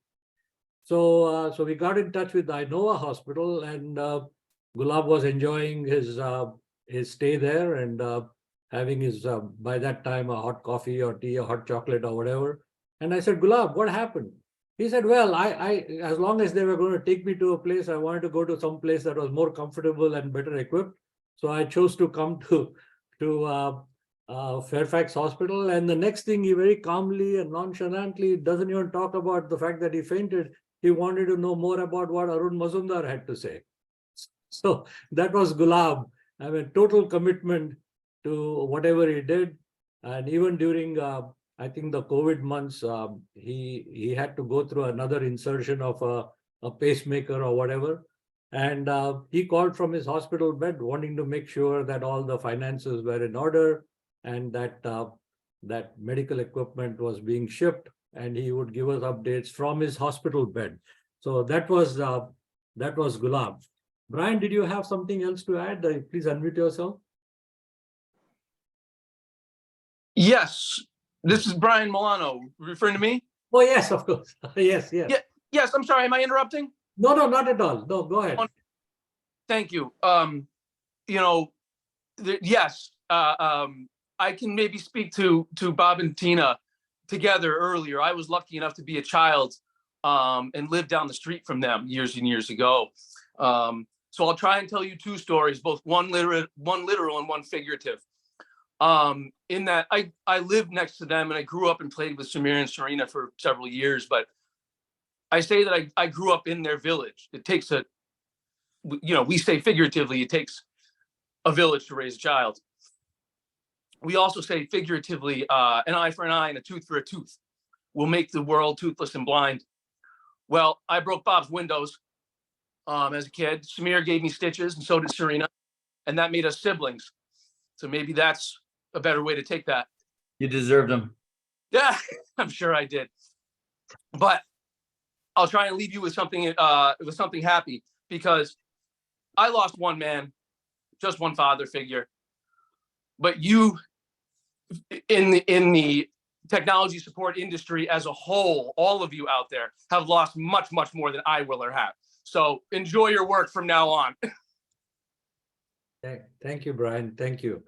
So we got in touch with the Innova Hospital, and Gulab was enjoying his stay there and having his, by that time, a hot coffee or tea or hot chocolate or whatever. And I said, Gulab, what happened? He said, well, I as long as they were going to take me to a place, I wanted to go to some place that was more comfortable and better equipped. So I chose to come to Fairfax Hospital. And the next thing, he very calmly and nonchalantly doesn't even talk about the fact that he fainted. He wanted to know more about what Arun Mazumdar had to say. So that was Gulab. I mean, total commitment to whatever he did. And even during, I think, the COVID months, he had to go through another insertion of a pacemaker or whatever. And he called from his hospital bed wanting to make sure that all the finances were in order and that that medical equipment was being shipped, and he would give us updates from his hospital bed. So that was Gulab. Brian, did you have something else to add? Please unmute yourself. Yes, this is Brian Milano. Referring to me? Oh, yes, of course. Yes. Yes, I'm sorry. Am I interrupting? No, not at all. No, go ahead. Thank you. Yes, I can maybe speak to Bob and Tina together earlier. I was lucky enough to be a child and live down the street from them years and years ago. So I'll try and tell you two stories, both one literal and one figurative. In that I lived next to them and I grew up and played with Samir and Serena for several years, but I say that I grew up in their village. It takes we say figuratively, it takes a village to raise a child. We also say figuratively, an eye for an eye and a tooth for a tooth will make the world toothless and blind. Well, I broke Bob's windows as a kid. Samir gave me stitches, and so did Serena, and that made us siblings. So maybe that's a better way to take that. You deserved them. Yeah, I'm sure I did. But I'll try and leave you with something happy, because I lost one man, just one father figure. But you, in the technology support industry as a whole, all of you out there have lost much, much more than I will or have. So enjoy your work from now on. Thank you, Brian. Thank you.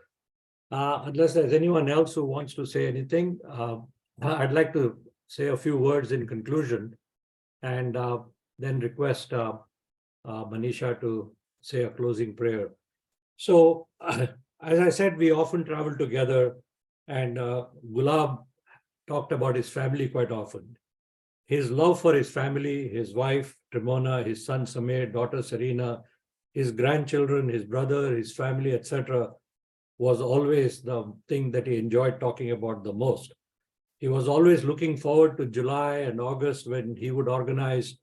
Unless there's anyone else who wants to say anything, I'd like to say a few words in conclusion, and then request Manisha to say a closing prayer. So, as I said, we often travel together, and Gulab talked about his family quite often. His love for his family, his wife, Trimona, his son, Samir, daughter, Serena, his grandchildren, his brother, his family, etc., was always the thing that he enjoyed talking about the most. He was always looking forward to July and August when he would organize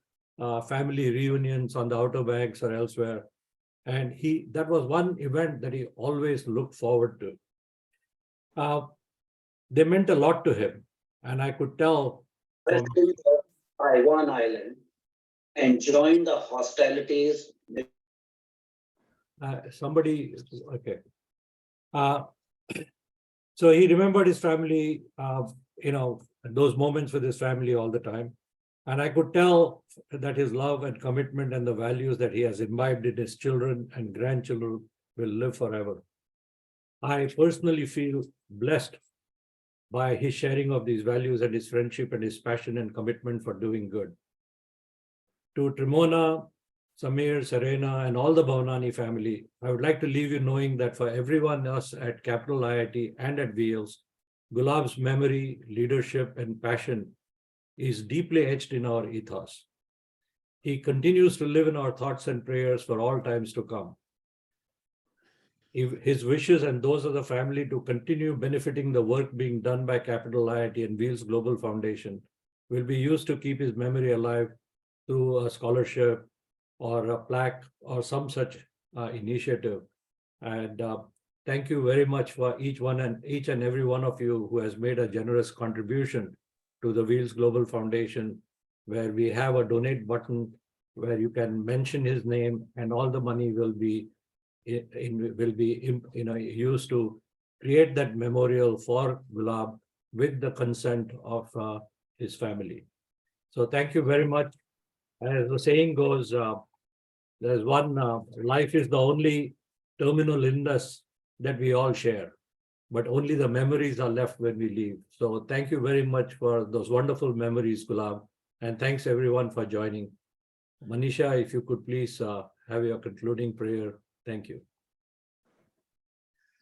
family reunions on the Outer Banks or elsewhere. And that was one event that he always looked forward to. They meant a lot to him. And I could tell from Taiwan Island and joined the hostilities. Somebody, okay. So he remembered his family, those moments with his family all the time. And I could tell that his love and commitment and the values that he has imbibed in his children and grandchildren will live forever. I personally feel blessed by his sharing of these values and his friendship and his passion and commitment for doing good. To Trimona, Samir, Serena, and all the Bhavnani family, I would like to leave you knowing that for everyone else at Capital IIT and at Wheels, Gulab's memory, leadership, and passion is deeply etched in our ethos. He continues to live in our thoughts and prayers for all times to come. His wishes and those of the family to continue benefiting the work being done by Capital IIT and Wheels Global Foundation will be used to keep his memory alive through a scholarship or a plaque or some such initiative. And thank you very much for each and every one of you who has made a generous contribution to the Wheels Global Foundation, where we have a donate button where you can mention his name, and all the money will be used to create that memorial for Gulab with the consent of his family. So thank you very much. As the saying goes, there's one, life is the only terminal illness that we all share, but only the memories are left when we leave. So thank you very much for those wonderful memories, Gulab. And thanks everyone for joining. Manisha, if you could please have your concluding prayer. Thank you.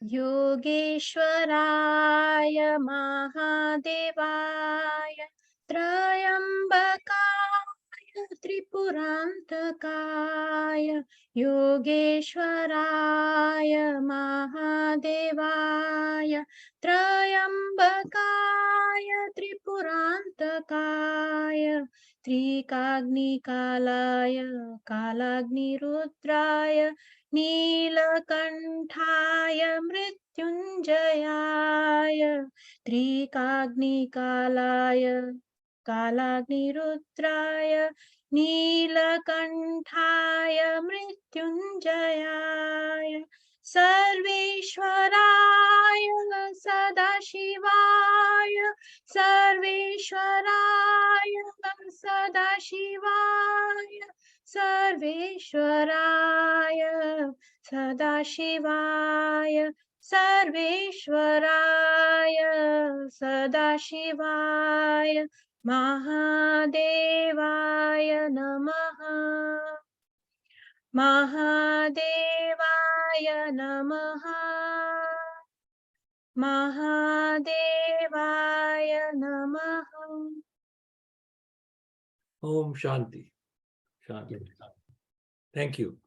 Yogeshwaraya Mahadevaya Trayambakaya Tripurantakaya Yogeshwaraya Mahadevaya Trayambakaya Tripurantakaya Trikagnikalaya Kalagnirudraya Neelakantaya Mrityunjayaya Trikagnikalaya Kalagnirudraya Neelakantaya Mrityunjayaya Sarveshwaraya Sadashivaya Sarveshwaraya Sadashivaya Sarveshwaraya Sadashivaya Sarveshwaraya Sadashivaya Mahadevaya Namaha Mahadevaya Namaha Mahadevaya Namaha. Om Shanti. Shanti. Thank you.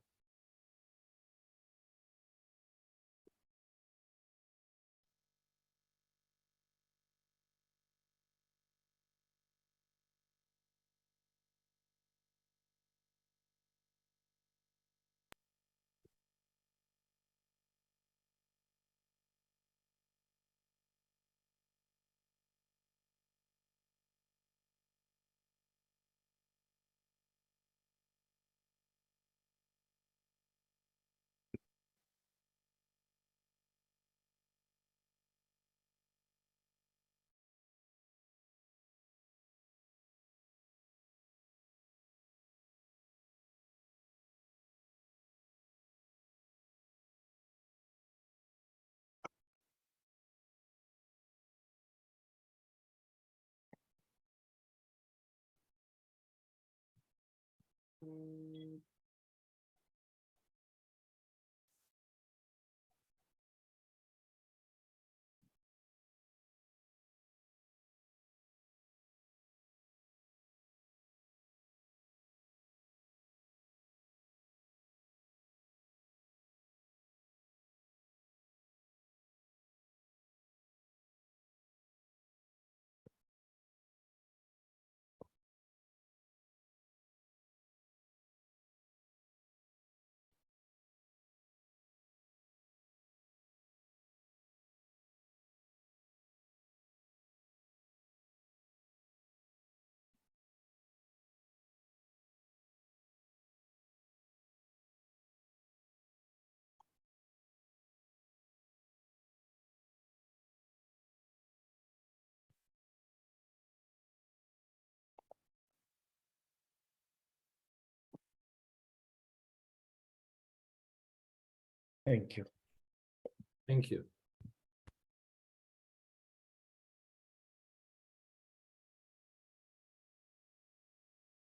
Thank you. Thank you.